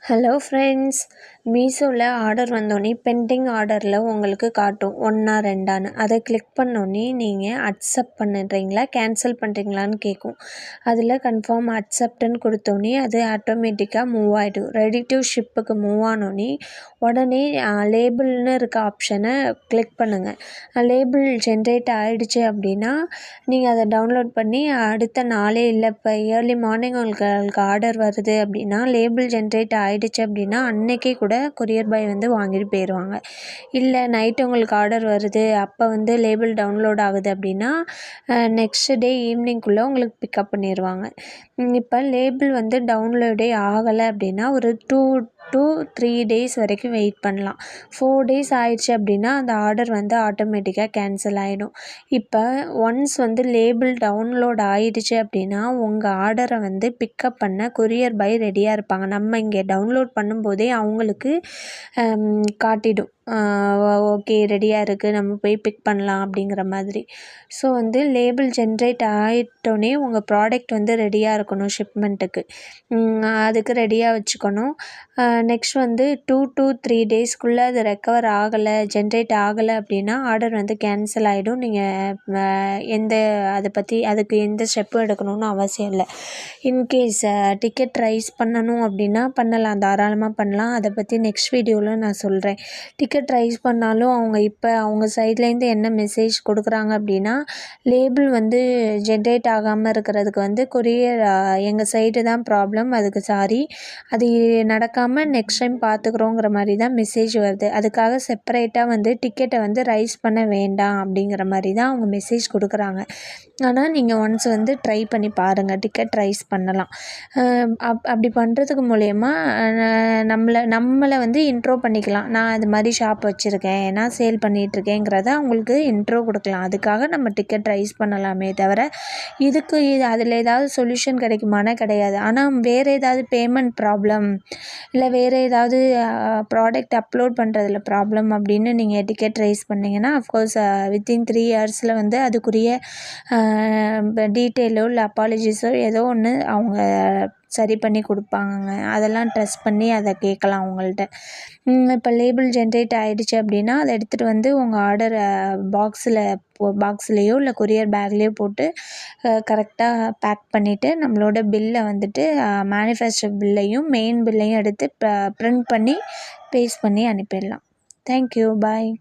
Hello friends, மீஷோவில் order வந்தோடனே bending ஆர்டரில் உங்களுக்கு காட்டும் 1ஆ 2ஆன்னு. அதை கிளிக் பண்ணோடனே நீங்கள் அக்செப்ட் பண்ணுறீங்களா கேன்சல் பண்ணுறீங்களான்னு கேட்கும். அதில் கன்ஃபார்ம் அக்செப்ட்னு கொடுத்தோன்னே அது ஆட்டோமேட்டிக்காக மூவ் ஆகிடும். ரெடி டு ஷிப்புக்கு மூவ் ஆனோடனே உடனே லேபிள்னு இருக்க ஆப்ஷனை கிளிக் பண்ணுங்கள். லேபிள் ஜென்ரேட் ஆகிடுச்சு அப்படின்னா நீங்கள் அதை டவுன்லோட் பண்ணி அடுத்த நாளே இல்லை இப்போ ஏர்லி மார்னிங் உங்களுக்கு ஆர்டர் வருது அப்படின்னா லேபிள் ஜென்ரேட் ஆகிடுச்சு அப்படின்னா அன்றைக்கே கூட கொரியர் பாய் வந்து வாங்கிட்டு போயிடுவாங்க. இல்லை நைட்டு உங்களுக்கு ஆர்டர் வருது அப்போ வந்து லேபிள் டவுன்லோட் ஆகுது அப்படின்னா நெக்ஸ்ட் டே ஈவினிங்குள்ளே உங்களுக்கு பிக்கப் பண்ணிடுவாங்க. இப்போ லேபிள் வந்து டவுன்லோடே ஆகலை அப்படின்னா ஒரு 2 to 3 days வரைக்கும் வெயிட் பண்ணலாம். 4 days ஆயிடுச்சு அப்படின்னா அந்த ஆர்டர் வந்து ஆட்டோமேட்டிக்காக கேன்சல் ஆகிடும். இப்போ ஒன்ஸ் வந்து லேபிள் டவுன்லோட் ஆயிடுச்சு அப்படின்னா உங்கள் ஆர்டரை வந்து பிக்கப் பண்ண கொரியர் பாய் ரெடியாக இருப்பாங்க. நம்ம இங்கே டவுன்லோட் பண்ணும்போதே அவங்களுக்கு காட்டிடும், ஓகே ரெடியாக இருக்குது நம்ம போய் பிக் பண்ணலாம் அப்படிங்கிற மாதிரி. ஸோ வந்து லேபிள் ஜென்ரேட் ஆகிட்டோன்னே உங்கள் ப்ராடக்ட் வந்து ரெடியாக இருக்கணும் ஷிப்மெண்ட்டுக்கு. அதுக்கு ரெடியாக வச்சுக்கணும். நெக்ஸ்ட் வந்து 2 to 3 daysக்குள்ளே அது ரெக்கவர் ஆகலை ஜென்ரேட் ஆகலை அப்படின்னா ஆர்டர் வந்து கேன்சல் ஆகிடும். நீங்கள் அதுக்கு எந்த ஸ்டெப்பும் எடுக்கணும்னு அவசியம் இல்லை. இன்கேஸ் டிக்கெட் ரைஸ் பண்ணணும் அப்படின்னா பண்ணலாம், தாராளமாக பண்ணலாம். அதை பற்றி நெக்ஸ்ட் வீடியோவில் நான் சொல்கிறேன். டிக்கெட் ரைஸ் பண்ணாலும் அவங்க சைட்லேருந்து என்ன மெசேஜ் கொடுக்குறாங்க அப்படின்னா லேபிள் வந்து ஜென்ரேட் ஆகாமல் இருக்கிறதுக்கு வந்து கொரியர் எங்கள் சைடு தான் ப்ராப்ளம், அதுக்கு சாரி, அது நடக்காமல் நெக்ஸ்ட் டைம் பார்த்துக்குறோங்கிற மாதிரி தான் மெசேஜ் வருது. அதுக்காக செப்பரேட்டாக வந்து டிக்கெட்டை வந்து ரைஸ் பண்ண வேண்டாம் அப்படிங்கிற மாதிரி தான் அவங்க மெசேஜ் கொடுக்குறாங்க. ஆனால் நீங்கள் ஒன்ஸ் வந்து ட்ரை பண்ணி பாருங்கள், டிக்கெட் ரைஸ் பண்ணலாம். அப்படி பண்ணுறதுக்கு மூலயமா நம்மளை வந்து இன்ட்ரோ பண்ணிக்கலாம். நான் இது மாதிரி ஷாப் வச்சுருக்கேன், நான் சேல் பண்ணிகிட்ருக்கேங்கிறத அவங்களுக்கு இன்ட்ரோ கொடுக்கலாம். அதுக்காக நம்ம டிக்கெட் ரைஸ் பண்ணலாமே தவிர அதில் ஏதாவது சொல்யூஷன் கிடைக்குமானா கிடையாது. ஆனால் வேறு ஏதாவது பேமெண்ட் ப்ராப்ளம் இல்லை வேறு ஏதாவது ப்ராடக்ட் அப்லோட் பண்ணுறதுல ப்ராப்ளம் அப்படின்னு நீங்கள் டிக்கெட் ரைஸ் பண்ணிங்கன்னா அஃப்கோர்ஸ் வித்தின் 3 yearsல வந்து அதுக்குரிய டீட்டெயிலோ இல்லை அப்பாலஜிஸோ ஏதோ ஒன்று அவங்க சரி பண்ணி கொடுப்பாங்க. அதெல்லாம் ட்ரஸ்ட் பண்ணி அதை கேட்கலாம் அவங்கள்ட்ட. இப்போ லேபிள் ஜென்ரேட் ஆகிடுச்சு அப்படின்னா அதை எடுத்துகிட்டு வந்து உங்கள் ஆர்டரை பாக்ஸ்லேயோ இல்லை கொரியர் பேக்லேயோ போட்டு கரெக்டாக பேக் பண்ணிவிட்டு நம்மளோட பில்லை வந்துட்டு மேனுஃபேக்சர் பில்லையும் மெயின் பில்லையும் எடுத்து பிரிண்ட் பண்ணி பேஸ்ட் பண்ணி அனுப்பிடலாம். தேங்க்யூ, பாய்.